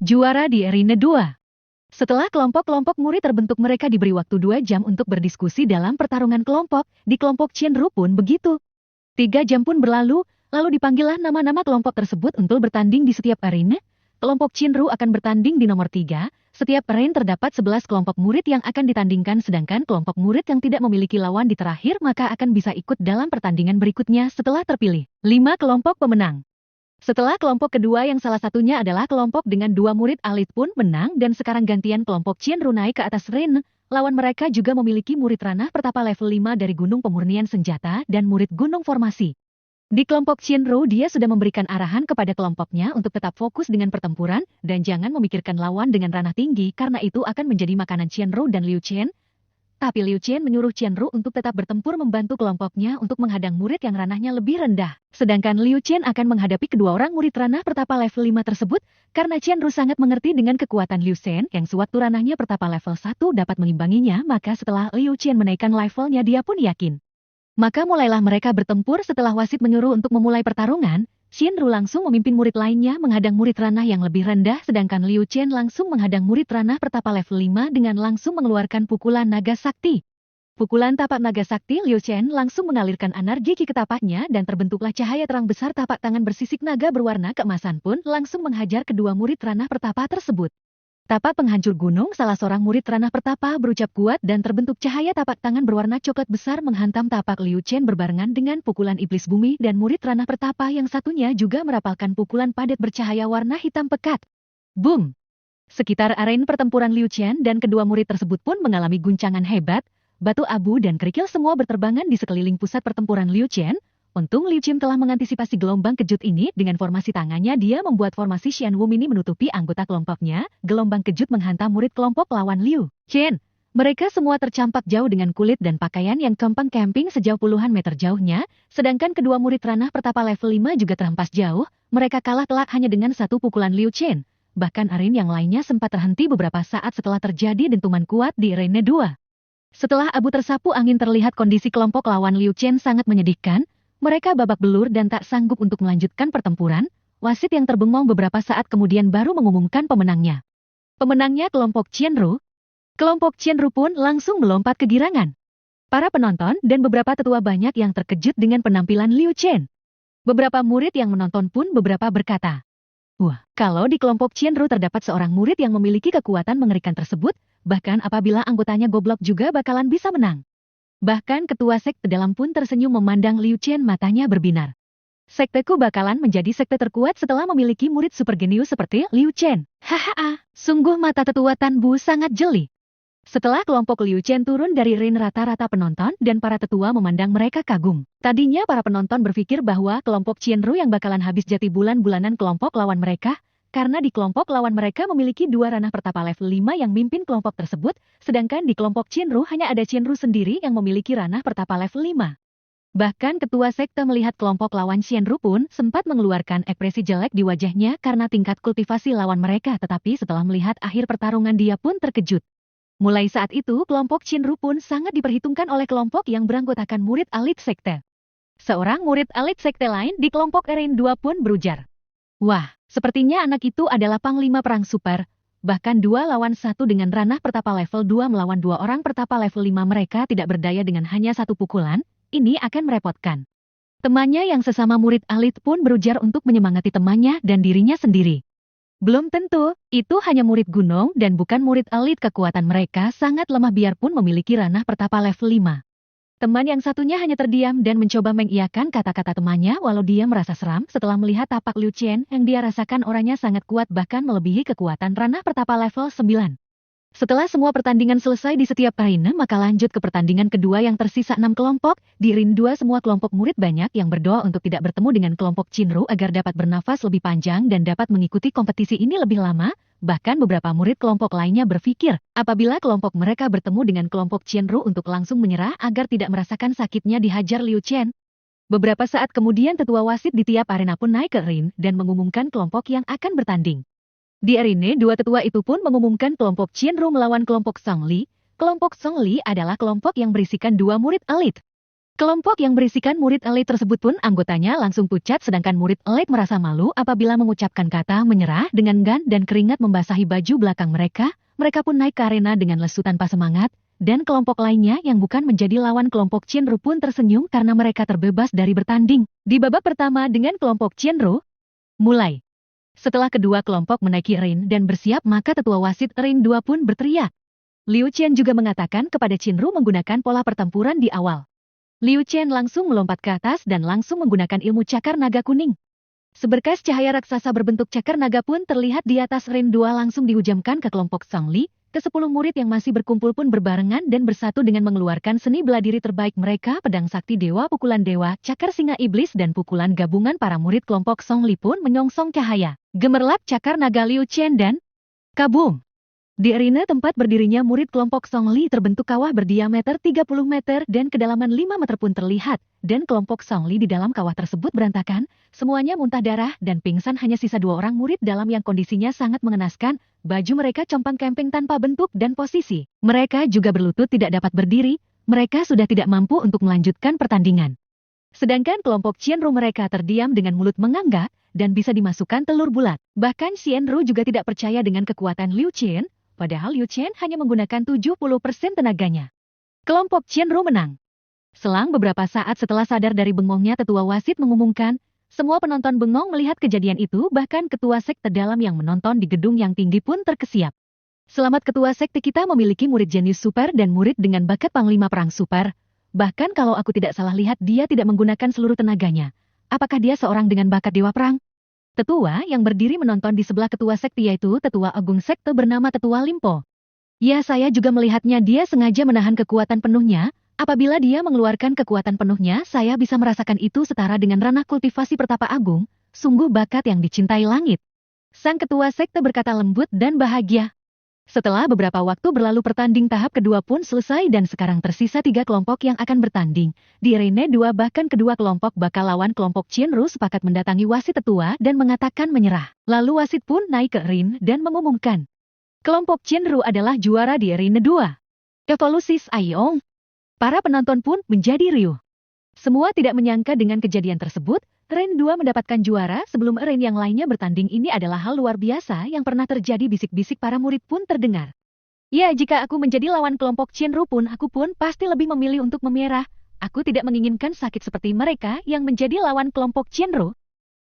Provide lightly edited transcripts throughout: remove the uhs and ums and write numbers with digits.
Juara di Arena 2. Setelah kelompok-kelompok murid terbentuk, mereka diberi waktu 2 jam untuk berdiskusi dalam pertarungan kelompok. Di kelompok Qianru pun begitu. 3 jam pun berlalu, lalu dipanggillah nama-nama kelompok tersebut untuk bertanding di setiap arena. Kelompok Qianru akan bertanding di nomor 3. Setiap arena terdapat 11 kelompok murid yang akan ditandingkan, sedangkan kelompok murid yang tidak memiliki lawan di terakhir maka akan bisa ikut dalam pertandingan berikutnya setelah terpilih 5 kelompok pemenang. Setelah kelompok kedua yang salah satunya adalah kelompok dengan 2 murid alit pun menang dan sekarang gantian kelompok Qianru naik ke atas arena. Lawan mereka juga memiliki murid ranah pertapa level 5 dari Gunung Pemurnian Senjata dan murid Gunung Formasi. Di kelompok Qianru dia sudah memberikan arahan kepada kelompoknya untuk tetap fokus dengan pertempuran dan jangan memikirkan lawan dengan ranah tinggi karena itu akan menjadi makanan Qianru dan Liu Chen. Tapi Liu Chen menyuruh Qianru untuk tetap bertempur membantu kelompoknya untuk menghadang murid yang ranahnya lebih rendah. Sedangkan Liu Chen akan menghadapi kedua orang murid ranah pertapa level 5 tersebut karena Qianru sangat mengerti dengan kekuatan Liu Chen yang sewaktu ranahnya pertapa level 1 dapat mengimbanginya, maka setelah Liu Chen menaikkan levelnya dia pun yakin. Maka mulailah mereka bertempur. Setelah wasit menyuruh untuk memulai pertarungan, Qianru langsung memimpin murid lainnya menghadang murid ranah yang lebih rendah, sedangkan Liu Chen langsung menghadang murid ranah pertapa level 5 dengan langsung mengeluarkan pukulan naga sakti. Pukulan tapak naga sakti Liu Chen langsung mengalirkan energi ki ke tapaknya dan terbentuklah cahaya terang besar. Tapak tangan bersisik naga berwarna keemasan pun langsung menghajar kedua murid ranah pertapa tersebut. Tapak penghancur gunung salah seorang murid ranah pertapa berucap kuat dan terbentuk cahaya tapak tangan berwarna coklat besar menghantam tapak Liu Chen berbarengan dengan pukulan iblis bumi dan murid ranah pertapa yang satunya juga merapalkan pukulan padat bercahaya warna hitam pekat. Boom! Sekitar arena pertempuran Liu Chen dan kedua murid tersebut pun mengalami guncangan hebat, batu abu dan kerikil semua berterbangan di sekeliling pusat pertempuran Liu Chen. Untung Liu Chen telah mengantisipasi gelombang kejut ini. Dengan formasi tangannya dia membuat formasi Xian Wu Mini menutupi anggota kelompoknya. Gelombang kejut menghantam murid kelompok lawan Liu Chen. Mereka semua tercampak jauh dengan kulit dan pakaian yang tumpang camping sejauh puluhan meter jauhnya. Sedangkan kedua murid ranah pertapa level 5 juga terhempas jauh. Mereka kalah telak hanya dengan satu pukulan Liu Chen. Bahkan arena yang lainnya sempat terhenti beberapa saat setelah terjadi dentuman kuat di arena 2. Setelah abu tersapu angin terlihat kondisi kelompok lawan Liu Chen sangat menyedihkan. Mereka babak belur dan tak sanggup untuk melanjutkan pertempuran. Wasit yang terbengong beberapa saat kemudian baru mengumumkan pemenangnya. Pemenangnya kelompok Qianru. Kelompok Qianru pun langsung melompat kegirangan. Para penonton dan beberapa tetua banyak yang terkejut dengan penampilan Liu Chen. Beberapa murid yang menonton pun beberapa berkata, "Wah, kalau di kelompok Qianru terdapat seorang murid yang memiliki kekuatan mengerikan tersebut, bahkan apabila anggotanya goblok juga bakalan bisa menang." Bahkan ketua sekte dalam pun tersenyum memandang Liu Chen, matanya berbinar. Sekteku bakalan menjadi sekte terkuat setelah memiliki murid super genius seperti Liu Chen. Hahaha, sungguh mata tetua Tan Bu sangat jeli. Setelah kelompok Liu Chen turun dari ring, rata-rata penonton dan para tetua memandang mereka kagum. Tadinya para penonton berpikir bahwa kelompok Qianru yang bakalan habis jati bulan-bulanan kelompok lawan mereka, karena di kelompok lawan mereka memiliki 2 ranah pertapa level 5 yang mimpin kelompok tersebut, sedangkan di kelompok Qianru hanya ada Qianru sendiri yang memiliki ranah pertapa level 5. Bahkan ketua sekte melihat kelompok lawan Qianru pun sempat mengeluarkan ekspresi jelek di wajahnya karena tingkat kultivasi lawan mereka, tetapi setelah melihat akhir pertarungan dia pun terkejut. Mulai saat itu kelompok Qianru pun sangat diperhitungkan oleh kelompok yang beranggotakan murid alit sekte. Seorang murid alit sekte lain di kelompok arena 2 pun berujar, "Wah, sepertinya anak itu adalah panglima perang super." Bahkan 2 lawan 1 dengan ranah pertapa level 2 melawan 2 orang pertapa level 5 mereka tidak berdaya dengan hanya satu pukulan, ini akan merepotkan. Temannya yang sesama murid alit pun berujar untuk menyemangati temannya dan dirinya sendiri. Belum tentu, itu hanya murid gunung dan bukan murid alit, kekuatan mereka sangat lemah biarpun memiliki ranah pertapa level 5. Teman yang satunya hanya terdiam dan mencoba mengiyakan kata-kata temannya walau dia merasa seram setelah melihat tapak Liu Chen yang dia rasakan orangnya sangat kuat bahkan melebihi kekuatan ranah pertapa level 9. Setelah semua pertandingan selesai di setiap arena maka lanjut ke pertandingan kedua yang tersisa 6 kelompok. Di ring 2 semua kelompok murid banyak yang berdoa untuk tidak bertemu dengan kelompok Qianru agar dapat bernafas lebih panjang dan dapat mengikuti kompetisi ini lebih lama. Bahkan beberapa murid kelompok lainnya berpikir, apabila kelompok mereka bertemu dengan kelompok Qianru untuk langsung menyerah agar tidak merasakan sakitnya dihajar Liu Chen. Beberapa saat kemudian tetua wasit di tiap arena pun naik ke ring dan mengumumkan kelompok yang akan bertanding. Di arena 2 tetua itu pun mengumumkan kelompok Qianru melawan kelompok Song Li. Kelompok Song Li adalah kelompok yang berisikan 2 murid elit. Kelompok yang berisikan murid elit tersebut pun anggotanya langsung pucat, sedangkan murid elit merasa malu apabila mengucapkan kata menyerah dengan enggan dan keringat membasahi baju belakang mereka. Mereka pun naik ke arena dengan lesu tanpa semangat, dan kelompok lainnya yang bukan menjadi lawan kelompok Qianru pun tersenyum karena mereka terbebas dari bertanding. Di babak pertama dengan kelompok Qianru, mulai. Setelah kedua kelompok menaiki ring dan bersiap, maka tetua wasit ring 2 pun berteriak. Liu Chen juga mengatakan kepada Qianru menggunakan pola pertempuran di awal. Liu Chen langsung melompat ke atas dan langsung menggunakan ilmu cakar naga kuning. Seberkas cahaya raksasa berbentuk cakar naga pun terlihat di atas ring 2 langsung dihujamkan ke kelompok Song Li. Ke-10 murid yang masih berkumpul pun berbarengan dan bersatu dengan mengeluarkan seni bela diri terbaik mereka, pedang sakti dewa, pukulan dewa, cakar singa iblis dan pukulan gabungan. Para murid kelompok Song Li pun menyongsong cahaya gemerlap cakar naga Liu Chen dan kabum. Di arena tempat berdirinya murid kelompok Song Li terbentuk kawah berdiameter 30 meter dan kedalaman 5 meter pun terlihat, dan kelompok Song Li di dalam kawah tersebut berantakan, semuanya muntah darah dan pingsan. Hanya sisa 2 orang murid dalam yang kondisinya sangat mengenaskan, baju mereka compang-camping tanpa bentuk dan posisi. Mereka juga berlutut tidak dapat berdiri, mereka sudah tidak mampu untuk melanjutkan pertandingan. Sedangkan kelompok Qianru mereka terdiam dengan mulut menganggak dan bisa dimasukkan telur bulat. Bahkan Qianru juga tidak percaya dengan kekuatan Liu Chen, padahal Liu Chen hanya menggunakan 70% tenaganya. Kelompok Qianru menang. Selang beberapa saat setelah sadar dari bengongnya, tetua wasit mengumumkan, semua penonton bengong melihat kejadian itu, bahkan ketua sekte dalam yang menonton di gedung yang tinggi pun terkesiap. Selamat ketua sekte kita memiliki murid jenius super dan murid dengan bakat panglima perang super. Bahkan kalau aku tidak salah lihat dia tidak menggunakan seluruh tenaganya. Apakah dia seorang dengan bakat dewa perang? Tetua yang berdiri menonton di sebelah ketua sekte yaitu Tetua Agung Sekte bernama Tetua Limpo. Ya, saya juga melihatnya, dia sengaja menahan kekuatan penuhnya. Apabila dia mengeluarkan kekuatan penuhnya, saya bisa merasakan itu setara dengan ranah kultivasi pertapa agung, sungguh bakat yang dicintai langit. Sang ketua sekte berkata lembut dan bahagia. Setelah beberapa waktu berlalu, pertanding tahap kedua pun selesai dan sekarang tersisa 3 kelompok yang akan bertanding. Di arena 2 bahkan kedua kelompok bakal lawan kelompok Qianru sepakat mendatangi wasit tetua dan mengatakan menyerah. Lalu wasit pun naik ke ring dan mengumumkan. Kelompok Qianru adalah juara di arena 2. Evolusi Saiyong. Para penonton pun menjadi riuh. Semua tidak menyangka dengan kejadian tersebut. Ring 2 mendapatkan juara sebelum ring yang lainnya bertanding. Ini adalah hal luar biasa yang pernah terjadi. Bisik-bisik para murid pun terdengar. Ya, jika aku menjadi lawan kelompok Qianru pun, aku pun pasti lebih memilih untuk memerah. Aku tidak menginginkan sakit seperti mereka yang menjadi lawan kelompok Qianru.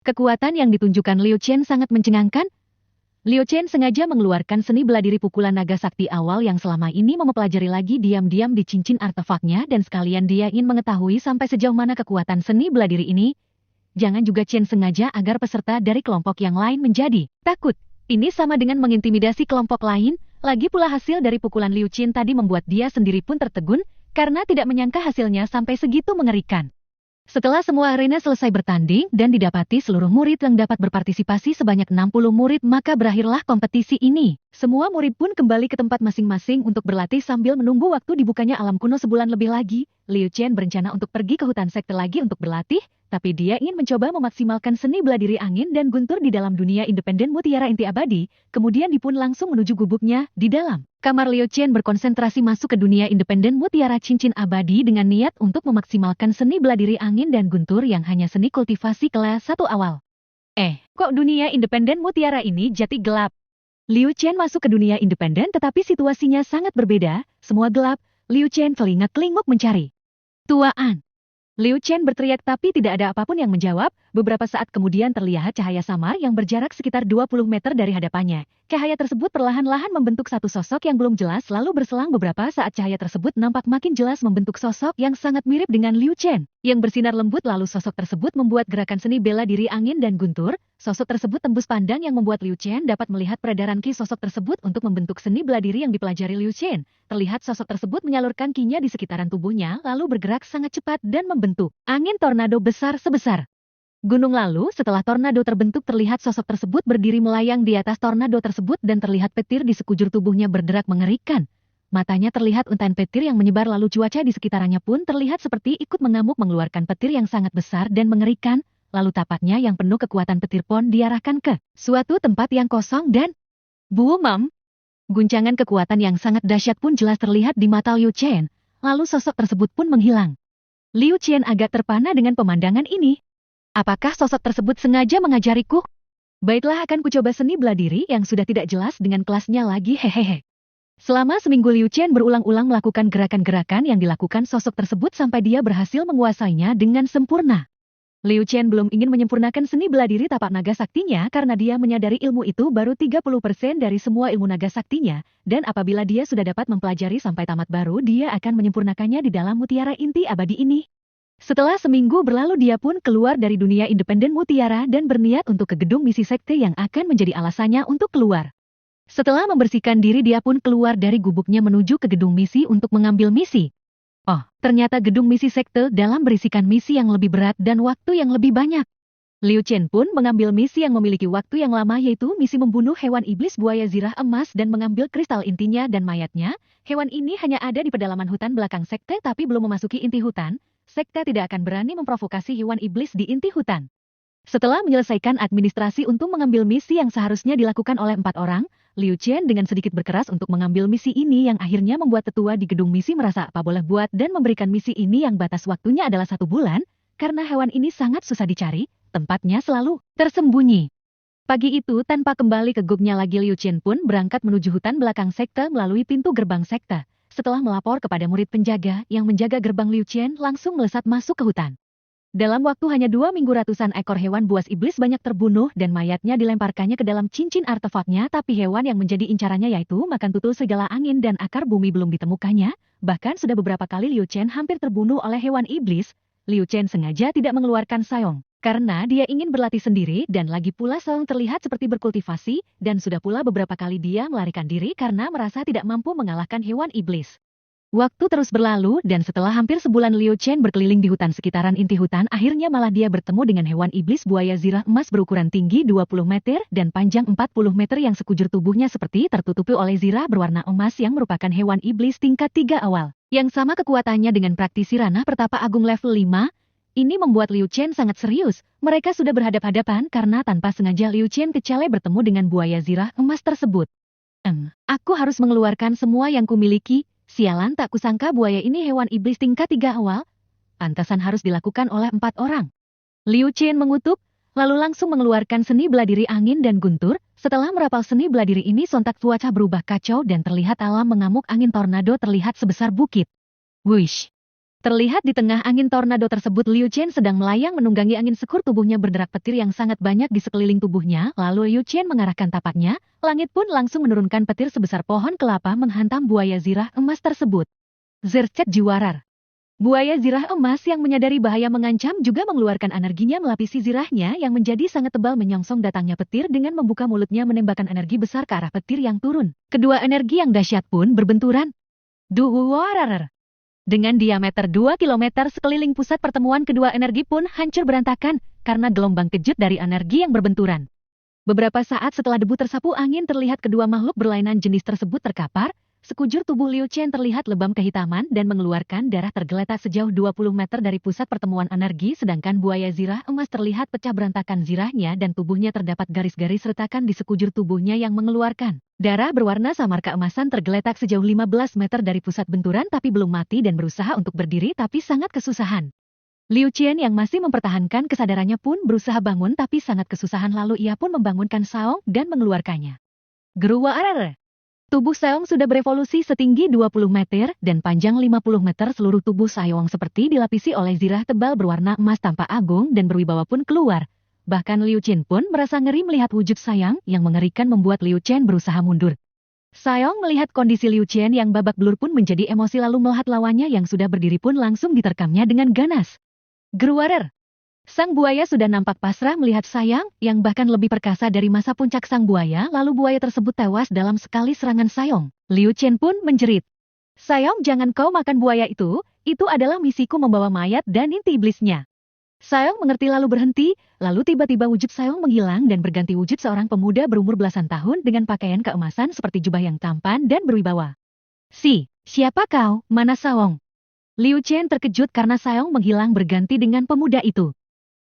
Kekuatan yang ditunjukkan Liu Chen sangat mencengangkan. Liu Chen sengaja mengeluarkan seni bela diri pukulan naga sakti awal yang selama ini mempelajari lagi diam-diam di cincin artefaknya, dan sekalian dia ingin mengetahui sampai sejauh mana kekuatan seni bela diri ini. Jangan juga Chen sengaja agar peserta dari kelompok yang lain menjadi takut. Ini sama dengan mengintimidasi kelompok lain. Lagi pula hasil dari pukulan Liu Chen tadi membuat dia sendiri pun tertegun karena tidak menyangka hasilnya sampai segitu mengerikan. Setelah semua arena selesai bertanding dan didapati seluruh murid yang dapat berpartisipasi sebanyak 60 murid, maka berakhirlah kompetisi ini. Semua murid pun kembali ke tempat masing-masing untuk berlatih sambil menunggu waktu dibukanya alam kuno sebulan lebih lagi. Liu Chen berencana untuk pergi ke hutan sekte lagi untuk berlatih, tapi dia ingin mencoba memaksimalkan seni bela diri angin dan guntur di dalam dunia independen mutiara inti abadi. Kemudian dia pun langsung menuju gubuknya di dalam kamar. Liu Chen berkonsentrasi masuk ke dunia independen mutiara cincin abadi dengan niat untuk memaksimalkan seni bela diri angin dan guntur yang hanya seni kultivasi kelas 1 awal. Kok dunia independen mutiara ini jati gelap? Liu Chen masuk ke dunia independen tetapi situasinya sangat berbeda, semua gelap. Liu Chen kelingak-kelinguk mencari tuaan. Liu Chen berteriak tapi tidak ada apapun yang menjawab. Beberapa saat kemudian terlihat cahaya samar yang berjarak sekitar 20 meter dari hadapannya. Cahaya tersebut perlahan-lahan membentuk satu sosok yang belum jelas, lalu berselang beberapa saat cahaya tersebut nampak makin jelas membentuk sosok yang sangat mirip dengan Liu Chen, yang bersinar lembut. Lalu sosok tersebut membuat gerakan seni bela diri angin dan guntur. Sosok tersebut tembus pandang yang membuat Liu Chen dapat melihat peredaran ki sosok tersebut untuk membentuk seni bela diri yang dipelajari Liu Chen. Terlihat sosok tersebut menyalurkan ki-nya di sekitaran tubuhnya lalu bergerak sangat cepat dan membentuk angin tornado besar sebesar gunung. Lalu setelah tornado terbentuk, terlihat sosok tersebut berdiri melayang di atas tornado tersebut dan terlihat petir di sekujur tubuhnya berderak mengerikan. Matanya terlihat untayan petir yang menyebar, lalu cuaca di sekitarnya pun terlihat seperti ikut mengamuk mengeluarkan petir yang sangat besar dan mengerikan. Lalu tapaknya yang penuh kekuatan petir pun diarahkan ke suatu tempat yang kosong dan boom. Guncangan kekuatan yang sangat dahsyat pun jelas terlihat di mata Liu Chen. Lalu sosok tersebut pun menghilang. Liu Qian agak terpana dengan pemandangan ini. Apakah sosok tersebut sengaja mengajariku? Baiklah, akan kucoba seni bela diri yang sudah tidak jelas dengan kelasnya lagi, hehehe. Selama seminggu Liu Qian berulang-ulang melakukan gerakan-gerakan yang dilakukan sosok tersebut sampai dia berhasil menguasainya dengan sempurna. Liu Qian belum ingin menyempurnakan seni bela diri tapak naga saktinya karena dia menyadari ilmu itu baru 30% dari semua ilmu naga saktinya, dan apabila dia sudah dapat mempelajari sampai tamat baru dia akan menyempurnakannya di dalam mutiara inti abadi ini. Setelah seminggu berlalu dia pun keluar dari dunia independen mutiara dan berniat untuk ke gedung misi sekte yang akan menjadi alasannya untuk keluar. Setelah membersihkan diri dia pun keluar dari gubuknya menuju ke gedung misi untuk mengambil misi. Oh, ternyata gedung misi sekte dalam berisikan misi yang lebih berat dan waktu yang lebih banyak. Liu Qian pun mengambil misi yang memiliki waktu yang lama yaitu misi membunuh hewan iblis buaya zirah emas dan mengambil kristal intinya dan mayatnya. Hewan ini hanya ada di pedalaman hutan belakang sekte tapi belum memasuki inti hutan. Sekte tidak akan berani memprovokasi hewan iblis di inti hutan. Setelah menyelesaikan administrasi untuk mengambil misi yang seharusnya dilakukan oleh 4 orang, Liu Qian dengan sedikit berkeras untuk mengambil misi ini yang akhirnya membuat tetua di gedung misi merasa apa boleh buat dan memberikan misi ini yang batas waktunya adalah 1 bulan, karena hewan ini sangat susah dicari, tempatnya selalu tersembunyi. Pagi itu tanpa kembali ke gubuknya lagi Liu Qian pun berangkat menuju hutan belakang sekte melalui pintu gerbang sekte. Setelah melapor kepada murid penjaga yang menjaga gerbang, Liu Qian langsung melesat masuk ke hutan. Dalam waktu hanya 2 minggu ratusan ekor hewan buas iblis banyak terbunuh dan mayatnya dilemparkannya ke dalam cincin artefaknya, tapi hewan yang menjadi incarannya yaitu makan tutul segala angin dan akar bumi belum ditemukannya. Bahkan sudah beberapa kali Liu Qian hampir terbunuh oleh hewan iblis. Liu Qian sengaja tidak mengeluarkan Sayong karena dia ingin berlatih sendiri dan lagi pula Sayong terlihat seperti berkultivasi dan sudah pula beberapa kali dia melarikan diri karena merasa tidak mampu mengalahkan hewan iblis. Waktu terus berlalu dan setelah hampir sebulan Liu Qian berkeliling di hutan sekitaran inti hutan, akhirnya malah dia bertemu dengan hewan iblis buaya zirah emas berukuran tinggi 20 meter dan panjang 40 meter yang sekujur tubuhnya seperti tertutupi oleh zirah berwarna emas yang merupakan hewan iblis tingkat 3 awal. Yang sama kekuatannya dengan praktisi ranah pertapa agung level 5, ini membuat Liu Qian sangat serius. Mereka sudah berhadap-hadapan karena tanpa sengaja Liu Qian kecale bertemu dengan buaya zirah emas tersebut. Aku harus mengeluarkan semua yang kumiliki. Sialan, tak kusangka buaya ini hewan iblis tingkat 3 awal. Pantasan harus dilakukan oleh 4 orang. Liu Qian mengutuk, lalu langsung mengeluarkan seni bela diri angin dan guntur. Setelah merapal seni bela diri ini sontak cuaca berubah kacau dan terlihat alam mengamuk, angin tornado terlihat sebesar bukit. Wush! Terlihat di tengah angin tornado tersebut Liu Qian sedang melayang menunggangi angin sekur, tubuhnya berderak petir yang sangat banyak di sekeliling tubuhnya. Lalu Liu Qian mengarahkan tapaknya, langit pun langsung menurunkan petir sebesar pohon kelapa menghantam buaya zirah emas tersebut. Zercet Jiwarar. Buaya zirah emas yang menyadari bahaya mengancam juga mengeluarkan energinya melapisi zirahnya yang menjadi sangat tebal menyongsong datangnya petir dengan membuka mulutnya menembakkan energi besar ke arah petir yang turun. Kedua energi yang dahsyat pun berbenturan. Duwarar. Dengan diameter 2 km sekeliling pusat pertemuan kedua energi pun hancur berantakan karena gelombang kejut dari energi yang berbenturan. Beberapa saat setelah debu tersapu angin terlihat kedua makhluk berlainan jenis tersebut terkapar, sekujur tubuh Liu Qian terlihat lebam kehitaman dan mengeluarkan darah tergeletak sejauh 20 meter dari pusat pertemuan energi, sedangkan buaya zirah emas terlihat pecah berantakan zirahnya dan tubuhnya terdapat garis-garis retakan di sekujur tubuhnya yang mengeluarkan darah berwarna samar keemasan tergeletak sejauh 15 meter dari pusat benturan tapi belum mati dan berusaha untuk berdiri tapi sangat kesusahan. Liu Qian yang masih mempertahankan kesadarannya pun berusaha bangun tapi sangat kesusahan, lalu ia pun membangunkan Sayong dan mengeluarkannya. Geruwarar. Tubuh Sayong sudah berevolusi setinggi 20 meter dan panjang 50 meter. Seluruh tubuh Sayong seperti dilapisi oleh zirah tebal berwarna emas tampak agung dan berwibawa pun keluar. Bahkan Liu Qian pun merasa ngeri melihat wujud Sayong yang mengerikan membuat Liu Qian berusaha mundur. Sayong melihat kondisi Liu Qian yang babak belur pun menjadi emosi, lalu melihat lawannya yang sudah berdiri pun langsung diterkamnya dengan ganas. Geruwarar. Sang buaya sudah nampak pasrah melihat Sayong yang bahkan lebih perkasa dari masa puncak sang buaya, lalu buaya tersebut tewas dalam sekali serangan Sayong. Liu Qian pun menjerit. Sayong, jangan kau makan buaya itu adalah misiku membawa mayat dan inti iblisnya. Sayong mengerti lalu berhenti, lalu tiba-tiba wujud Sayong menghilang dan berganti wujud seorang pemuda berumur belasan tahun dengan pakaian keemasan seperti jubah yang tampan dan berwibawa. Siapa kau? Mana Sayong? Liu Qian terkejut karena Sayong menghilang berganti dengan pemuda itu.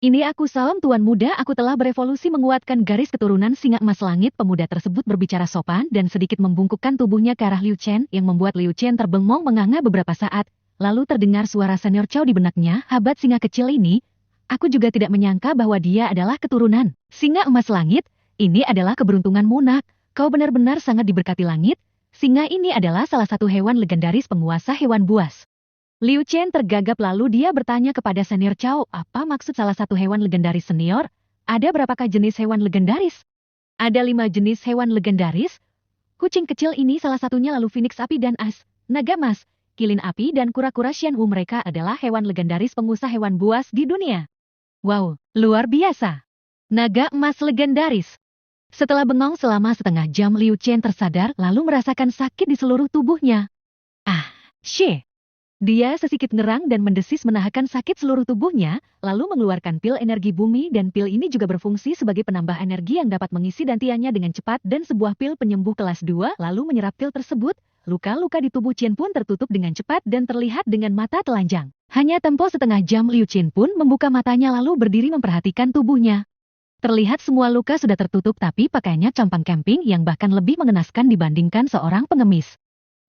Ini aku Sayong, tuan muda, aku telah berevolusi menguatkan garis keturunan singa emas langit. Pemuda tersebut berbicara sopan dan sedikit membungkukkan tubuhnya ke arah Liu Qian yang membuat Liu Qian terbengong menganga beberapa saat. lalu terdengar suara senior Chow di benaknya, habat singa kecil ini. Aku juga tidak menyangka bahwa dia adalah keturunan singa emas langit. Ini adalah keberuntunganmu, nak. Kau benar-benar sangat diberkati langit. Singa ini adalah salah satu hewan legendaris penguasa hewan buas. Liu Chen tergagap lalu dia bertanya kepada senior Chow, apa maksud salah satu hewan legendaris senior? Ada berapakah jenis hewan legendaris? Ada 5 jenis hewan legendaris. Kucing kecil ini salah satunya, lalu Phoenix api dan as, naga emas, kilin api dan kura-kura Xianwu. Mereka adalah hewan legendaris penguasa hewan buas di dunia. Wow, luar biasa. Naga emas legendaris. Setelah bengong selama setengah jam, Liu Chen tersadar lalu merasakan sakit di seluruh tubuhnya. Shit. Dia sedikit ngerang dan mendesis menahan sakit seluruh tubuhnya, lalu mengeluarkan pil energi bumi, dan pil ini juga berfungsi sebagai penambah energi yang dapat mengisi dantiannya dengan cepat, dan sebuah pil penyembuh kelas 2 lalu menyerap pil tersebut. Luka-luka di tubuh Chen pun tertutup dengan cepat dan terlihat dengan mata telanjang. Hanya tempo setengah jam, Liu Chen pun membuka matanya lalu berdiri memperhatikan tubuhnya. Terlihat semua luka sudah tertutup, tapi pakaiannya compang camping yang bahkan lebih mengenaskan dibandingkan seorang pengemis.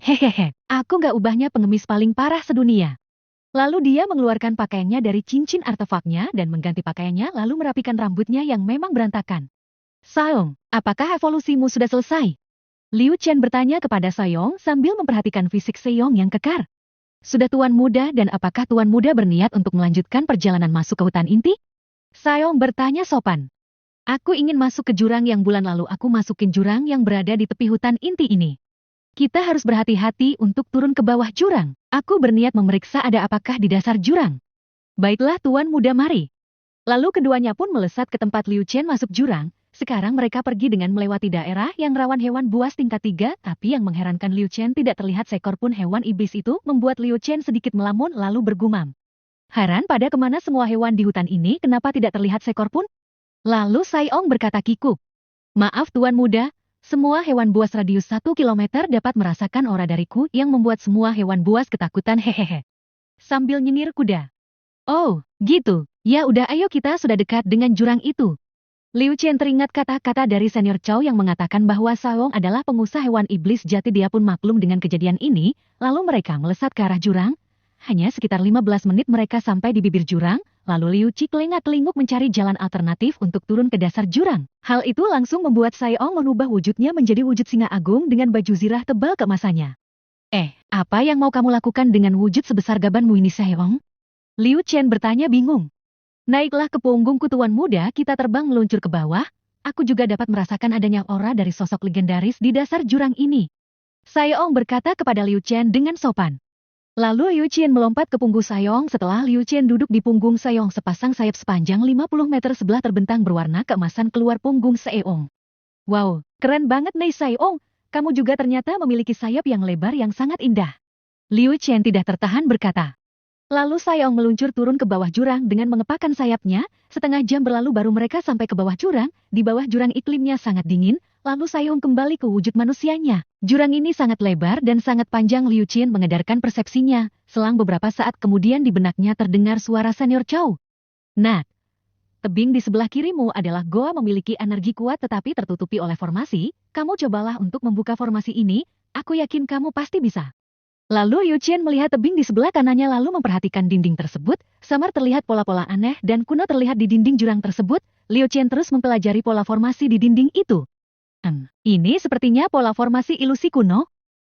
Hehehe, aku gak ubahnya pengemis paling parah sedunia. Lalu dia mengeluarkan pakaiannya dari cincin artefaknya dan mengganti pakaiannya lalu merapikan rambutnya yang memang berantakan. Sayong, apakah evolusimu sudah selesai? Liu Chen bertanya kepada Sayong sambil memperhatikan fisik Sayong yang kekar. Sudah Tuan Muda, dan apakah Tuan Muda berniat untuk melanjutkan perjalanan masuk ke hutan inti? Sayong bertanya sopan. Aku ingin masuk ke jurang yang bulan lalu aku masukin jurang yang berada di tepi hutan inti ini. Kita harus berhati-hati untuk turun ke bawah jurang. Aku berniat memeriksa ada apakah di dasar jurang. Baiklah Tuan Muda, mari. Lalu keduanya pun melesat ke tempat Liu Chen masuk jurang. Sekarang mereka pergi dengan melewati daerah yang rawan hewan buas tingkat 3, tapi yang mengherankan Liu Chen tidak terlihat seekor pun hewan iblis itu membuat Liu Chen sedikit melamun lalu bergumam. Heran pada kemana semua hewan di hutan ini, kenapa tidak terlihat seekor pun? Lalu Sayong berkata kikuk. Maaf Tuan Muda. Semua hewan buas radius 1 kilometer dapat merasakan aura dariku yang membuat semua hewan buas ketakutan, hehehe. Sambil nyengir kuda. Oh, gitu. Ya udah, ayo, kita sudah dekat dengan jurang itu. Liu Chen teringat kata-kata dari senior Chow yang mengatakan bahwa Sayong adalah pengusaha hewan iblis jati. Dia pun maklum dengan kejadian ini, lalu mereka melesat ke arah jurang. Hanya sekitar 15 menit mereka sampai di bibir jurang, lalu Liu Qi kelengak-kelinguk mencari jalan alternatif untuk turun ke dasar jurang. Hal itu langsung membuat Sayong mengubah wujudnya menjadi wujud singa agung dengan baju zirah tebal keemasannya. Apa yang mau kamu lakukan dengan wujud sebesar gabanmu ini, Sayong? Liu Chen bertanya bingung. Naiklah ke punggungku Tuan Muda, kita terbang meluncur ke bawah. Aku juga dapat merasakan adanya aura dari sosok legendaris di dasar jurang ini. Sayong berkata kepada Liu Chen dengan sopan. Lalu Liu Chen melompat ke punggung Sayong. Setelah Liu Chen duduk di punggung Sayong, sepasang sayap sepanjang 50 meter sebelah terbentang berwarna keemasan keluar punggung Sayong. Wow, keren banget nih Sayong. Kamu juga ternyata memiliki sayap yang lebar yang sangat indah. Liu Chen tidak tertahan berkata. Lalu Sayong meluncur turun ke bawah jurang dengan mengepakkan sayapnya. Setengah jam berlalu baru mereka sampai ke bawah jurang. Di bawah jurang iklimnya sangat dingin. Lalu Sayong kembali ke wujud manusianya. Jurang ini sangat lebar dan sangat panjang. Liu Chen mengedarkan persepsinya. Selang beberapa saat kemudian di benaknya terdengar suara senior Chow. Nah, tebing di sebelah kirimu adalah goa memiliki energi kuat tetapi tertutupi oleh formasi. Kamu cobalah untuk membuka formasi ini. Aku yakin kamu pasti bisa. Lalu Liu Chen melihat tebing di sebelah kanannya lalu memperhatikan dinding tersebut. Samar terlihat pola-pola aneh dan kuno terlihat di dinding jurang tersebut. Liu Chen terus mempelajari pola formasi di dinding itu. Ini sepertinya pola formasi ilusi kuno.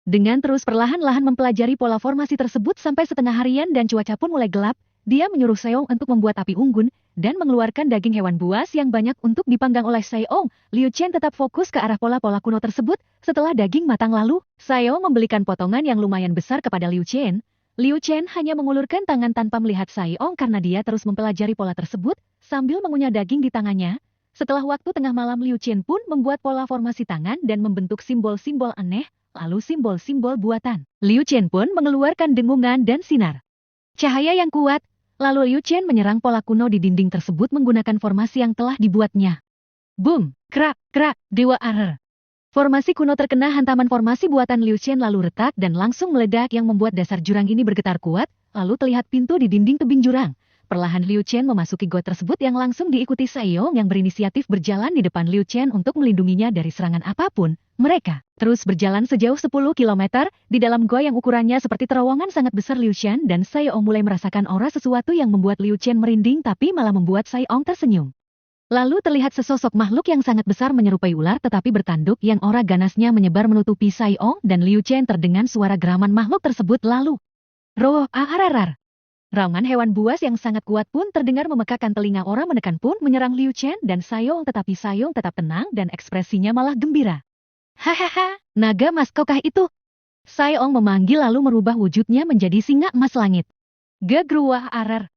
Dengan terus perlahan-lahan mempelajari pola formasi tersebut sampai setengah harian dan cuaca pun mulai gelap, dia menyuruh Sayong untuk membuat api unggun dan mengeluarkan daging hewan buas yang banyak untuk dipanggang oleh Sayong. Liu Chen tetap fokus ke arah pola-pola kuno tersebut. Setelah daging matang lalu, Sayong membelikan potongan yang lumayan besar kepada Liu Chen. Liu Chen hanya mengulurkan tangan tanpa melihat Sayong karena dia terus mempelajari pola tersebut sambil mengunyah daging di tangannya. Setelah waktu tengah malam, Liu Chen pun membuat pola formasi tangan dan membentuk simbol-simbol aneh, lalu simbol-simbol buatan. Liu Chen pun mengeluarkan dengungan dan sinar cahaya yang kuat, lalu Liu Chen menyerang pola kuno di dinding tersebut menggunakan formasi yang telah dibuatnya. Boom, krak, krak, dewa arer. Formasi kuno terkena hantaman formasi buatan Liu Chen lalu retak dan langsung meledak yang membuat dasar jurang ini bergetar kuat, lalu terlihat pintu di dinding tebing jurang. perlahan Liu Chen memasuki gua tersebut yang langsung diikuti Saiyong yang berinisiatif berjalan di depan Liu Chen untuk melindunginya dari serangan apapun. Mereka terus berjalan sejauh 10 kilometer di dalam gua yang ukurannya seperti terowongan sangat besar. Liu Chen dan Saiyong mulai merasakan aura sesuatu yang membuat Liu Chen merinding tapi malah membuat Saiyong tersenyum. Lalu terlihat sesosok makhluk yang sangat besar menyerupai ular tetapi bertanduk yang aura ganasnya menyebar menutupi Saiyong dan Liu Chen terdengar suara geraman makhluk tersebut lalu. Roh ararar. Raungan hewan buas yang sangat kuat pun terdengar memekakan telinga. Aura menekan pun menyerang Liu Chen dan Saiyong tetapi Saiyong tetap tenang dan ekspresinya malah gembira. Hahaha, naga emas kokah itu. Saiyong memanggil lalu merubah wujudnya menjadi singa emas langit. Gegruah arar.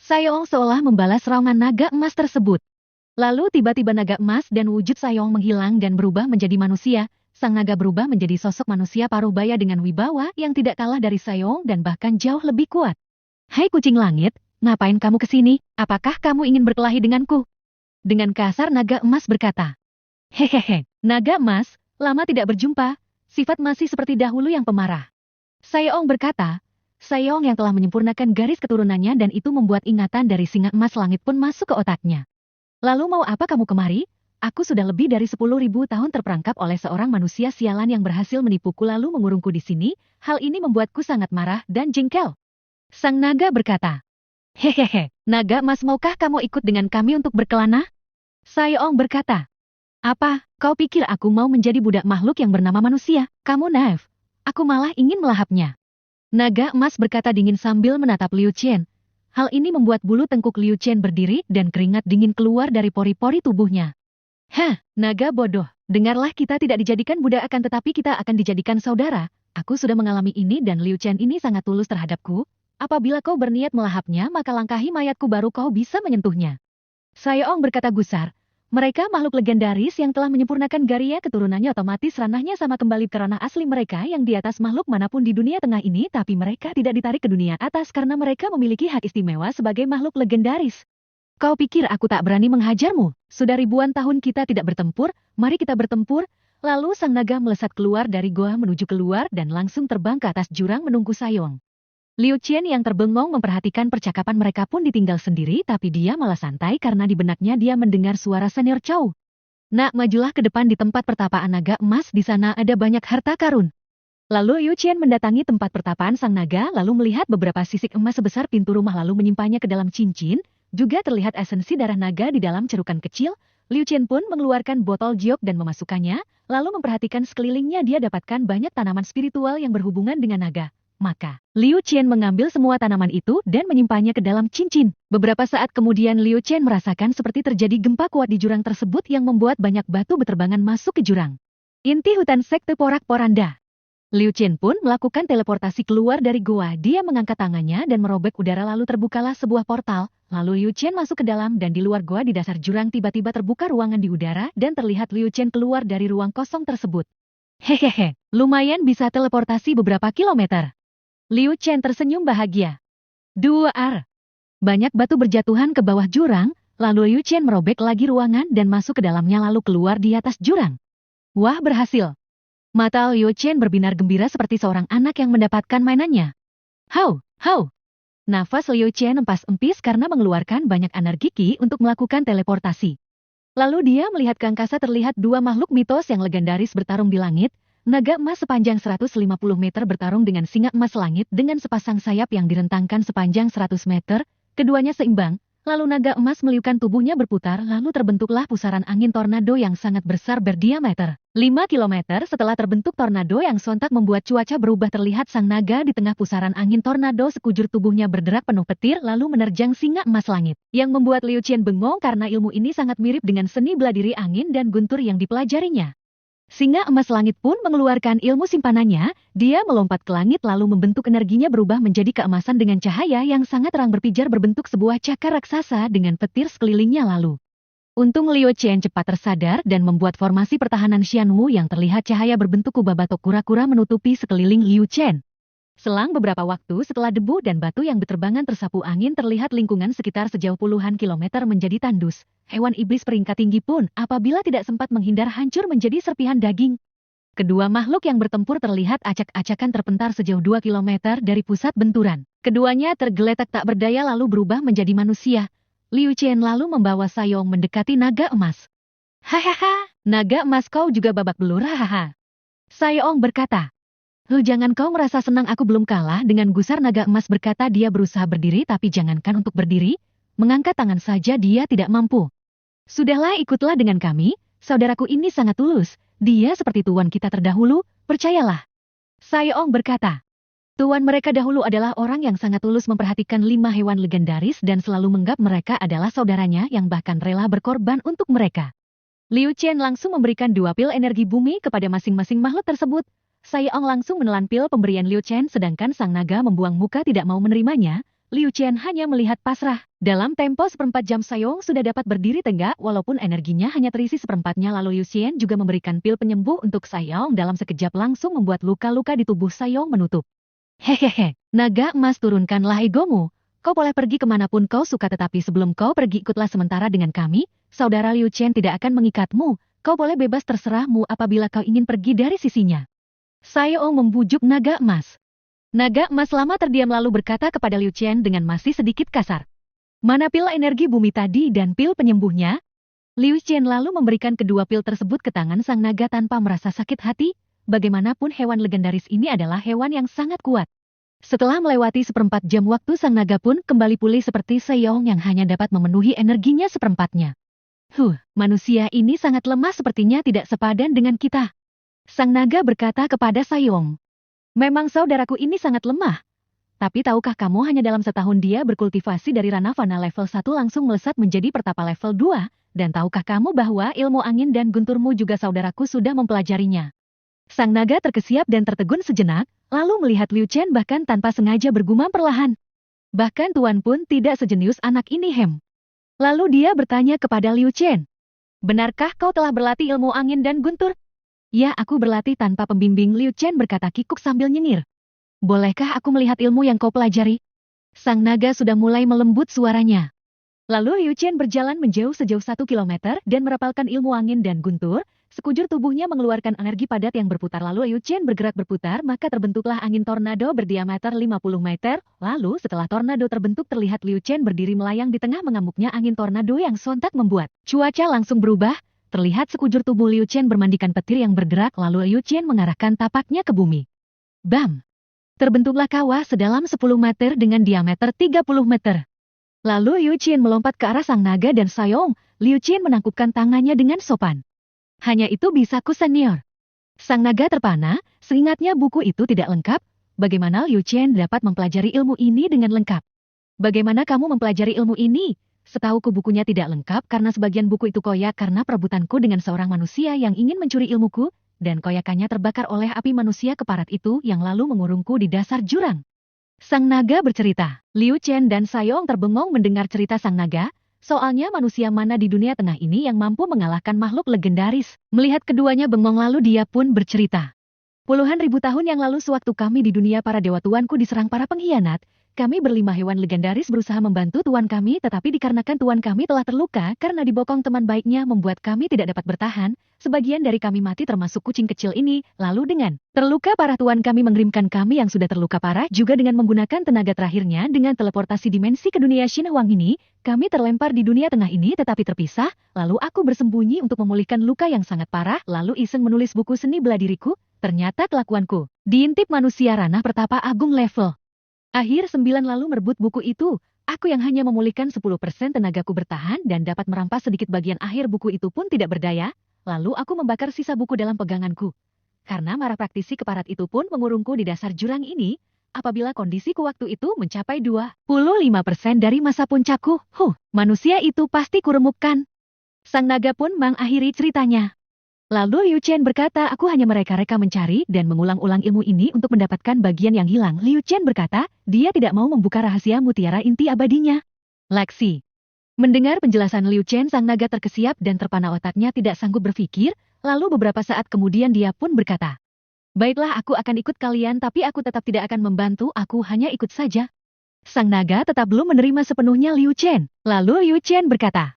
Saiyong seolah membalas raungan naga emas tersebut. Lalu tiba-tiba naga emas dan wujud Saiyong menghilang dan berubah menjadi manusia. Sang naga berubah menjadi sosok manusia paruh baya dengan wibawa yang tidak kalah dari Saiyong dan bahkan jauh lebih kuat. Hai kucing langit, ngapain kamu kesini? Apakah kamu ingin berkelahi denganku? Dengan kasar naga emas berkata. Hehehe, naga emas, lama tidak berjumpa, sifat masih seperti dahulu yang pemarah. Saiyong berkata, Saiyong yang telah menyempurnakan garis keturunannya dan itu membuat ingatan dari singa emas langit pun masuk ke otaknya. Lalu mau apa kamu kemari? Aku sudah lebih dari 10.000 tahun terperangkap oleh seorang manusia sialan yang berhasil menipuku lalu mengurungku di sini, hal ini membuatku sangat marah dan jengkel. Sang naga berkata, hehehe, naga emas maukah kamu ikut dengan kami untuk berkelana? Saiyong berkata, apa, kau pikir aku mau menjadi budak makhluk yang bernama manusia? Kamu naif, aku malah ingin melahapnya. Naga emas berkata dingin sambil menatap Liu Chen. Hal ini membuat bulu tengkuk Liu Chen berdiri dan keringat dingin keluar dari pori-pori tubuhnya. Hah, naga bodoh, dengarlah kita tidak dijadikan budak akan tetapi kita akan dijadikan saudara. Aku sudah mengalami ini dan Liu Chen ini sangat tulus terhadapku. Apabila kau berniat melahapnya maka langkahi mayatku baru kau bisa menyentuhnya. Saiyong berkata gusar, mereka makhluk legendaris yang telah menyempurnakan Garia keturunannya otomatis ranahnya sama kembali ke ranah asli mereka yang di atas makhluk manapun di dunia tengah ini tapi mereka tidak ditarik ke dunia atas karena mereka memiliki hak istimewa sebagai makhluk legendaris. Kau pikir aku tak berani menghajarmu? Sudah ribuan tahun kita tidak bertempur, mari kita bertempur. Lalu sang naga melesat keluar dari goa menuju keluar dan langsung terbang ke atas jurang menunggu Saiyong. Liu Chen yang terbengong memperhatikan percakapan mereka pun ditinggal sendiri tapi dia malah santai karena di benaknya dia mendengar suara senior Chow. Nak, majulah ke depan di tempat pertapaan naga emas, di sana ada banyak harta karun. Lalu Liu Chen mendatangi tempat pertapaan sang naga lalu melihat beberapa sisik emas sebesar pintu rumah lalu menyimpannya ke dalam cincin, juga terlihat esensi darah naga di dalam cerukan kecil. Liu Chen pun mengeluarkan botol jiok dan memasukkannya, lalu memperhatikan sekelilingnya dia dapatkan banyak tanaman spiritual yang berhubungan dengan naga. Maka, Liu Chen mengambil semua tanaman itu dan menyimpannya ke dalam cincin. Beberapa saat kemudian Liu Chen merasakan seperti terjadi gempa kuat di jurang tersebut yang membuat banyak batu berterbangan masuk ke jurang. Inti hutan sekte porak-poranda. Liu Chen pun melakukan teleportasi keluar dari goa. Dia mengangkat tangannya dan merobek udara lalu terbukalah sebuah portal. Lalu Liu Chen masuk ke dalam dan di luar goa di dasar jurang tiba-tiba terbuka ruangan di udara dan terlihat Liu Chen keluar dari ruang kosong tersebut. Hehehe, lumayan bisa teleportasi beberapa kilometer. Liu Chen tersenyum bahagia. Banyak batu berjatuhan ke bawah jurang, lalu Liu Chen merobek lagi ruangan dan masuk ke dalamnya lalu keluar di atas jurang. Wah, berhasil. Mata Liu Chen berbinar gembira seperti seorang anak yang mendapatkan mainannya. Hau. Nafas Liu Chen empas-empis karena mengeluarkan banyak energi ki untuk melakukan teleportasi. Lalu dia melihat ke angkasa terlihat dua makhluk mitos yang legendaris bertarung di langit. Naga emas sepanjang 150 meter bertarung dengan singa emas langit dengan sepasang sayap yang direntangkan sepanjang 100 meter, keduanya seimbang, lalu naga emas meliukan tubuhnya berputar lalu terbentuklah pusaran angin tornado yang sangat besar berdiameter 5 km. Setelah terbentuk tornado yang sontak membuat cuaca berubah terlihat sang naga di tengah pusaran angin tornado sekujur tubuhnya berderak penuh petir lalu menerjang singa emas langit, yang membuat Liu Chen bengong karena ilmu ini sangat mirip dengan seni bela diri angin dan guntur yang dipelajarinya. Singa emas langit pun mengeluarkan ilmu simpanannya, dia melompat ke langit lalu membentuk energinya berubah menjadi keemasan dengan cahaya yang sangat terang berpijar berbentuk sebuah cakar raksasa dengan petir sekelilingnya lalu. Untung Liu Chen cepat tersadar dan membuat formasi pertahanan Xianwu yang terlihat cahaya berbentuk kubah batok kura-kura menutupi sekeliling Liu Chen. Selang beberapa waktu setelah debu dan batu yang berterbangan tersapu angin terlihat lingkungan sekitar sejauh puluhan kilometer menjadi tandus. Hewan iblis peringkat tinggi pun apabila tidak sempat menghindar hancur menjadi serpihan daging. Kedua makhluk yang bertempur terlihat acak-acakan terpentar sejauh 2 kilometer dari pusat benturan. Keduanya tergeletak tak berdaya lalu berubah menjadi manusia. Liu Chen lalu membawa Sayong mendekati naga emas. Hahaha, naga emas kau juga babak belur hahaha. Sayong berkata. Jangan kau merasa senang aku belum kalah dengan gusar naga emas berkata dia berusaha berdiri tapi jangankan untuk berdiri, mengangkat tangan saja dia tidak mampu. Sudahlah ikutlah dengan kami, saudaraku ini sangat tulus. Dia seperti tuan kita terdahulu, percayalah. Sayong berkata. Tuan mereka dahulu adalah orang yang sangat tulus memperhatikan 5 hewan legendaris dan selalu menganggap mereka adalah saudaranya yang bahkan rela berkorban untuk mereka. Liu Chen langsung memberikan 2 pil energi bumi kepada masing-masing makhluk tersebut. Sayong langsung menelan pil pemberian Liu Chen sedangkan sang naga membuang muka tidak mau menerimanya. Liu Chen hanya melihat pasrah. Dalam tempo seperempat jam Sayong sudah dapat berdiri tegak walaupun energinya hanya terisi seperempatnya lalu Liu Chen juga memberikan pil penyembuh untuk Sayong dalam sekejap langsung membuat luka-luka di tubuh Sayong menutup. Hehehe, naga emas turunkanlah egomu. Kau boleh pergi kemanapun kau suka tetapi sebelum kau pergi ikutlah sementara dengan kami. Saudara Liu Chen tidak akan mengikatmu. Kau boleh bebas terserahmu apabila kau ingin pergi dari sisinya. Sayong membujuk naga emas. Naga emas lama terdiam lalu berkata kepada Liu Chen dengan masih sedikit kasar. Mana pil energi bumi tadi dan pil penyembuhnya? Liu Chen lalu memberikan kedua pil tersebut ke tangan sang naga tanpa merasa sakit hati. Bagaimanapun hewan legendaris ini adalah hewan yang sangat kuat. Setelah melewati seperempat jam waktu sang naga pun kembali pulih seperti Sayong yang hanya dapat memenuhi energinya seperempatnya. Manusia ini sangat lemah sepertinya tidak sepadan dengan kita. Sang naga berkata kepada Sayong. Memang saudaraku ini sangat lemah. Tapi tahukah kamu hanya dalam setahun dia berkultivasi dari Ranavana level 1 langsung melesat menjadi pertapa level 2. Dan tahukah kamu bahwa ilmu angin dan gunturmu juga saudaraku sudah mempelajarinya. Sang naga terkesiap dan tertegun sejenak, lalu melihat Liu Chen bahkan tanpa sengaja bergumam perlahan. Bahkan tuan pun tidak sejenius anak ini Lalu dia bertanya kepada Liu Chen. Benarkah kau telah berlatih ilmu angin dan guntur? Ya, aku berlatih tanpa pembimbing, Liu Chen berkata kikuk sambil nyengir. Bolehkah aku melihat ilmu yang kau pelajari? Sang naga sudah mulai melembut suaranya. Lalu Liu Chen berjalan menjauh sejauh 1 kilometer dan merapalkan ilmu angin dan guntur. Sekujur tubuhnya mengeluarkan energi padat yang berputar lalu Liu Chen bergerak berputar maka terbentuklah angin tornado berdiameter 50 meter. Lalu setelah tornado terbentuk terlihat Liu Chen berdiri melayang di tengah mengamuknya angin tornado yang sontak membuat cuaca langsung berubah. Terlihat sekujur tubuh Liu Chen bermandikan petir yang bergerak lalu Liu Chen mengarahkan tapaknya ke bumi. Bam! Terbentuklah kawah sedalam 10 meter dengan diameter 30 meter. Lalu Liu Chen melompat ke arah sang naga dan Sayong. Liu Chen menangkupkan tangannya dengan sopan. Hanya itu bisaku senior. Sang naga terpana, seingatnya buku itu tidak lengkap. Bagaimana Liu Chen dapat mempelajari ilmu ini dengan lengkap? Bagaimana kamu mempelajari ilmu ini? Setahuku bukunya tidak lengkap karena sebagian buku itu koyak karena perebutanku dengan seorang manusia yang ingin mencuri ilmuku, dan koyakannya terbakar oleh api manusia keparat itu yang lalu mengurungku di dasar jurang. Sang naga bercerita. Liu Chen dan Sayong terbengong mendengar cerita sang naga, soalnya manusia mana di dunia tengah ini yang mampu mengalahkan makhluk legendaris. Melihat keduanya bengong lalu dia pun bercerita. Puluhan ribu tahun yang lalu sewaktu kami di dunia para dewa tuanku diserang para pengkhianat, kami berlima hewan legendaris berusaha membantu tuan kami tetapi dikarenakan tuan kami telah terluka karena dibokong teman baiknya membuat kami tidak dapat bertahan, sebagian dari kami mati termasuk kucing kecil ini, lalu dengan terluka parah tuan kami mengirimkan kami yang sudah terluka parah juga dengan menggunakan tenaga terakhirnya dengan teleportasi dimensi ke dunia Shin Huang ini, kami terlempar di dunia tengah ini tetapi terpisah, lalu aku bersembunyi untuk memulihkan luka yang sangat parah, lalu iseng menulis buku seni bela diriku, ternyata kelakuanku diintip manusia ranah pertapa agung level Akhir 9 lalu merebut buku itu, aku yang hanya memulihkan 10% tenagaku bertahan dan dapat merampas sedikit bagian akhir buku itu pun tidak berdaya, lalu aku membakar sisa buku dalam peganganku. Karena marah praktisi keparat itu pun mengurungku di dasar jurang ini, apabila kondisiku waktu itu mencapai 25% dari masa puncakku, manusia itu pasti kuremukkan. Sang naga pun mengakhiri ceritanya. Lalu Liu Chen berkata aku hanya mereka-reka mencari dan mengulang-ulang ilmu ini untuk mendapatkan bagian yang hilang. Liu Chen berkata, dia tidak mau membuka rahasia mutiara inti abadinya. Laksi. Mendengar penjelasan Liu Chen sang naga terkesiap dan terpana otaknya tidak sanggup berpikir, lalu beberapa saat kemudian dia pun berkata. Baiklah aku akan ikut kalian tapi aku tetap tidak akan membantu, aku hanya ikut saja. Sang naga tetap belum menerima sepenuhnya Liu Chen. Lalu Liu Chen berkata.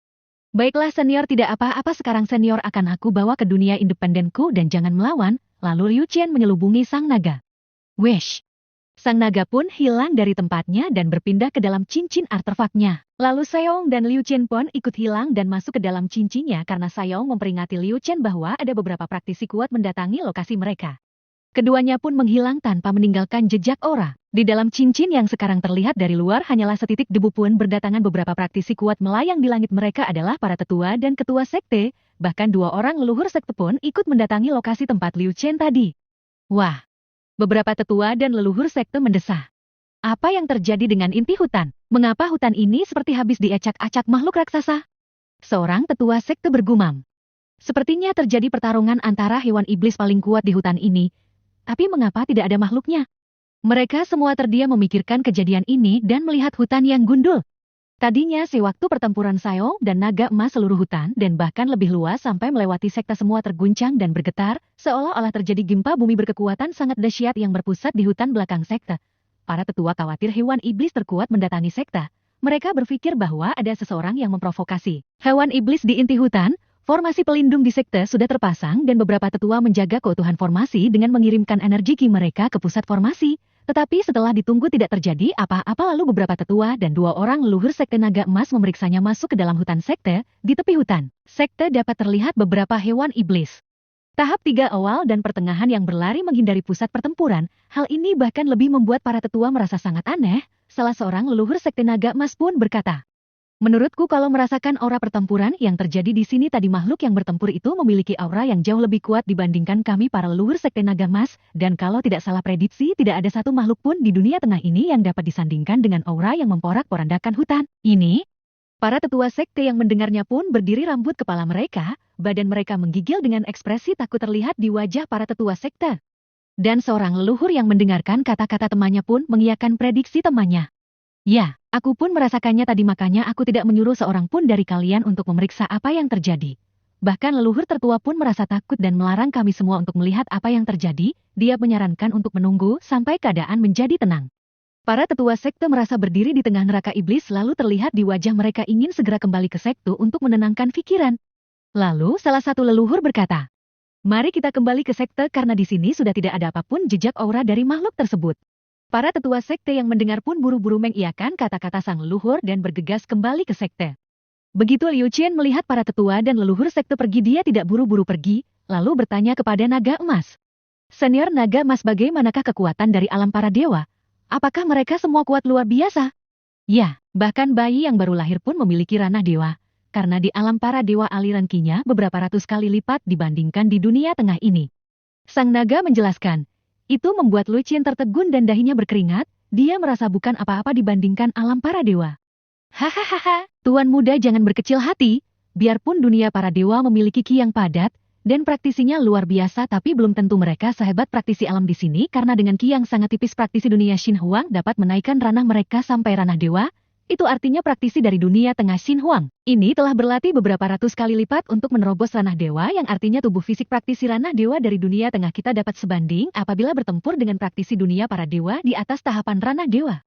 Baiklah senior tidak apa-apa sekarang senior akan aku bawa ke dunia independenku dan jangan melawan, lalu Liu Chen menyelubungi sang naga. Wesh! Sang naga pun hilang dari tempatnya dan berpindah ke dalam cincin artefaknya. Lalu Sayong dan Liu Chen pun ikut hilang dan masuk ke dalam cincinnya karena Sayong memperingati Liu Chen bahwa ada beberapa praktisi kuat mendatangi lokasi mereka. Keduanya pun menghilang tanpa meninggalkan jejak aura. Di dalam cincin yang sekarang terlihat dari luar hanyalah setitik debu pun berdatangan beberapa praktisi kuat melayang di langit. Mereka adalah para tetua dan ketua sekte, bahkan 2 orang leluhur sekte pun ikut mendatangi lokasi tempat Liu Chen tadi. Wah! Beberapa tetua dan leluhur sekte mendesah. Apa yang terjadi dengan inti hutan? Mengapa hutan ini seperti habis diacak-acak makhluk raksasa? Seorang tetua sekte bergumam. Sepertinya terjadi pertarungan antara hewan iblis paling kuat di hutan ini. Tapi mengapa tidak ada makhluknya? Mereka semua terdiam memikirkan kejadian ini dan melihat hutan yang gundul. Tadinya sewaktu pertempuran Sayong dan naga emas seluruh hutan dan bahkan lebih luas sampai melewati sekte semua terguncang dan bergetar, seolah-olah terjadi gempa bumi berkekuatan sangat dahsyat yang berpusat di hutan belakang sekte. Para tetua khawatir hewan iblis terkuat mendatangi sekte. Mereka berpikir bahwa ada seseorang yang memprovokasi hewan iblis di inti hutan. Formasi pelindung di sekte sudah terpasang dan beberapa tetua menjaga keutuhan formasi dengan mengirimkan energi ki mereka ke pusat formasi. Tetapi setelah ditunggu tidak terjadi apa-apa lalu beberapa tetua dan 2 orang leluhur sekte naga emas memeriksanya masuk ke dalam hutan sekte. Di tepi hutan sekte dapat terlihat beberapa hewan iblis. Tahap 3 awal dan pertengahan yang berlari menghindari pusat pertempuran. Hal ini bahkan lebih membuat para tetua merasa sangat aneh. Salah seorang leluhur sekte naga emas pun berkata, "Menurutku kalau merasakan aura pertempuran yang terjadi di sini tadi makhluk yang bertempur itu memiliki aura yang jauh lebih kuat dibandingkan kami para leluhur sekte naga emas, dan kalau tidak salah prediksi tidak ada satu makhluk pun di dunia tengah ini yang dapat disandingkan dengan aura yang memporak-porandakan hutan ini." Para tetua sekte yang mendengarnya pun berdiri, rambut kepala mereka, badan mereka menggigil dengan ekspresi takut terlihat di wajah para tetua sekte. Dan seorang leluhur yang mendengarkan kata-kata temannya pun mengiyakan prediksi temannya. "Ya, aku pun merasakannya tadi, makanya aku tidak menyuruh seorang pun dari kalian untuk memeriksa apa yang terjadi." Bahkan leluhur tertua pun merasa takut dan melarang kami semua untuk melihat apa yang terjadi. Dia menyarankan untuk menunggu sampai keadaan menjadi tenang. Para tetua sekte merasa berdiri di tengah neraka iblis, lalu terlihat di wajah mereka ingin segera kembali ke sekte untuk menenangkan pikiran. Lalu salah satu leluhur berkata, "Mari kita kembali ke sekte karena di sini sudah tidak ada apapun jejak aura dari makhluk tersebut." Para tetua sekte yang mendengar pun buru-buru mengiyakan kata-kata sang leluhur dan bergegas kembali ke sekte. Begitu Liu Chen melihat para tetua dan leluhur sekte pergi, dia tidak buru-buru pergi, lalu bertanya kepada naga emas. "Senior naga emas, bagaimanakah kekuatan dari alam para dewa? Apakah mereka semua kuat luar biasa?" "Ya, bahkan bayi yang baru lahir pun memiliki ranah dewa, karena di alam para dewa aliran ki-nya beberapa ratus kali lipat dibandingkan di dunia tengah ini." Sang naga menjelaskan. Itu membuat Liu Chen tertegun dan dahinya berkeringat. Dia merasa bukan apa-apa dibandingkan alam para dewa. "Hahaha, tuan muda jangan berkecil hati. Biarpun dunia para dewa memiliki ki yang padat dan praktisinya luar biasa, tapi belum tentu mereka sehebat praktisi alam di sini, karena dengan ki yang sangat tipis praktisi dunia Xin Huang dapat menaikkan ranah mereka sampai ranah dewa. Itu artinya praktisi dari dunia tengah Xin Huang ini telah berlatih beberapa ratus kali lipat untuk menerobos ranah dewa, yang artinya tubuh fisik praktisi ranah dewa dari dunia tengah kita dapat sebanding apabila bertempur dengan praktisi dunia para dewa di atas tahapan ranah dewa."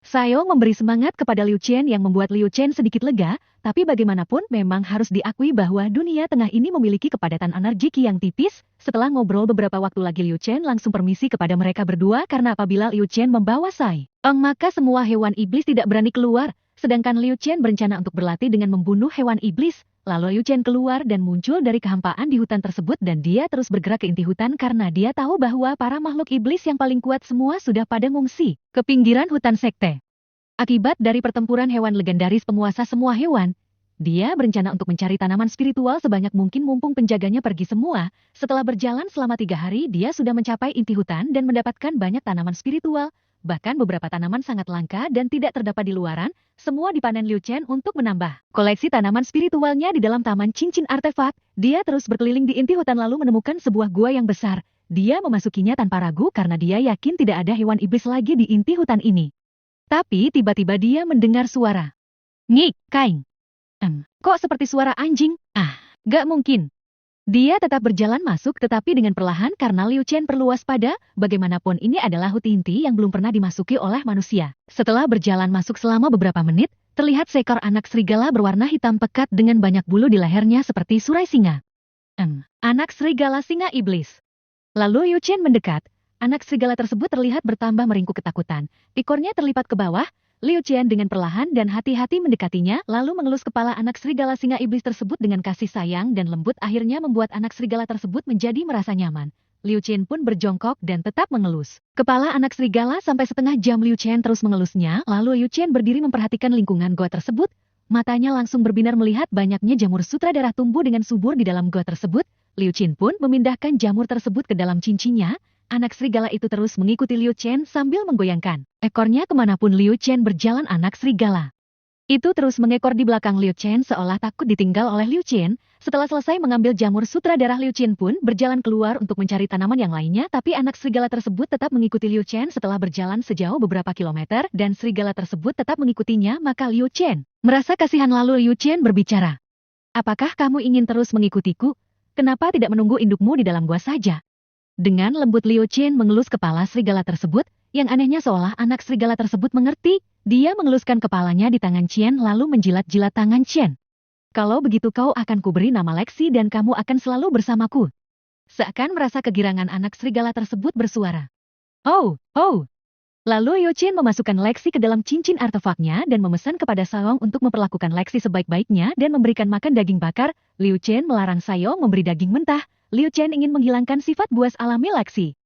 Sayong memberi semangat kepada Liu Chen yang membuat Liu Chen sedikit lega, tapi bagaimanapun memang harus diakui bahwa dunia tengah ini memiliki kepadatan energi ki yang tipis. Setelah ngobrol beberapa waktu lagi, Liu Chen langsung permisi kepada mereka berdua karena apabila Liu Chen membawa Sayong maka semua hewan iblis tidak berani keluar, sedangkan Liu Chen berencana untuk berlatih dengan membunuh hewan iblis. Lalu Liu Chen keluar dan muncul dari kehampaan di hutan tersebut, dan dia terus bergerak ke inti hutan karena dia tahu bahwa para makhluk iblis yang paling kuat semua sudah pada ngungsi ke pinggiran hutan sekte. Akibat dari pertempuran hewan legendaris penguasa semua hewan, dia berencana untuk mencari tanaman spiritual sebanyak mungkin mumpung penjaganya pergi semua. Setelah berjalan selama 3 hari, dia sudah mencapai inti hutan dan mendapatkan banyak tanaman spiritual. Bahkan beberapa tanaman sangat langka dan tidak terdapat di luaran. Semua dipanen Liu Chen untuk menambah koleksi tanaman spiritualnya di dalam taman cincin artefak. Dia terus berkeliling di inti hutan lalu menemukan sebuah gua yang besar. Dia memasukinya tanpa ragu karena dia yakin tidak ada hewan iblis lagi di inti hutan ini. Tapi tiba-tiba dia mendengar suara. "Ngik, kaing. Kok seperti suara anjing? Gak mungkin." Dia tetap berjalan masuk, tetapi dengan perlahan karena Liu Chen perlu waspada. Bagaimanapun ini adalah hutan inti yang belum pernah dimasuki oleh manusia. Setelah berjalan masuk selama beberapa menit, terlihat seekor anak serigala berwarna hitam pekat dengan banyak bulu di lehernya seperti surai singa. Anak serigala singa iblis. Lalu Liu Chen mendekat. Anak serigala tersebut terlihat bertambah meringkuk ketakutan. Ekornya terlipat ke bawah. Liu Chen dengan perlahan dan hati-hati mendekatinya, lalu mengelus kepala anak serigala singa iblis tersebut dengan kasih sayang dan lembut, akhirnya membuat anak serigala tersebut menjadi merasa nyaman. Liu Chen pun berjongkok dan tetap mengelus kepala anak serigala sampai setengah jam. Liu Chen terus mengelusnya, lalu Liu Chen berdiri memperhatikan lingkungan goa tersebut. Matanya langsung berbinar melihat banyaknya jamur sutradara tumbuh dengan subur di dalam goa tersebut. Liu Chen pun memindahkan jamur tersebut ke dalam cincinnya. Anak serigala itu terus mengikuti Liu Chen sambil menggoyangkan ekornya kemanapun Liu Chen berjalan. Anak serigala itu terus mengekor di belakang Liu Chen seolah takut ditinggal oleh Liu Chen. Setelah selesai mengambil jamur sutradara, Liu Chen pun berjalan keluar untuk mencari tanaman yang lainnya, tapi anak serigala tersebut tetap mengikuti Liu Chen. Setelah berjalan sejauh beberapa kilometer dan serigala tersebut tetap mengikutinya, maka Liu Chen merasa kasihan. Lalu Liu Chen berbicara, "Apakah kamu ingin terus mengikutiku? Kenapa tidak menunggu indukmu di dalam gua saja?" Dengan lembut Liu Chen mengelus kepala serigala tersebut. Yang anehnya seolah anak serigala tersebut mengerti. Dia mengeluskan kepalanya di tangan Chen lalu menjilat-jilat tangan Chen. "Kalau begitu kau akan kuberi nama Lexi dan kamu akan selalu bersamaku." Seakan merasa kegirangan, anak serigala tersebut bersuara, "Oh, oh." Lalu Liu Chen memasukkan Lexi ke dalam cincin artefaknya dan memesan kepada Sayong untuk memperlakukan Lexi sebaik-baiknya dan memberikan makan daging bakar. Liu Chen melarang Sayong memberi daging mentah. Liu Chen ingin menghilangkan sifat buas alami Lexi.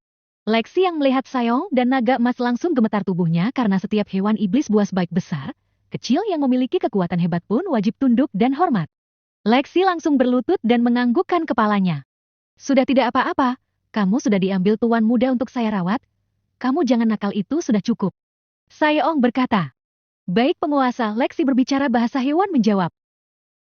Lexi yang melihat Sayong dan naga emas langsung gemetar tubuhnya karena setiap hewan iblis buas baik besar, kecil yang memiliki kekuatan hebat pun wajib tunduk dan hormat. Lexi langsung berlutut dan menganggukkan kepalanya. "Sudah tidak apa-apa, kamu sudah diambil tuan muda untuk saya rawat. Kamu jangan nakal, itu sudah cukup." Sayong berkata. "Baik penguasa," Lexi berbicara bahasa hewan menjawab.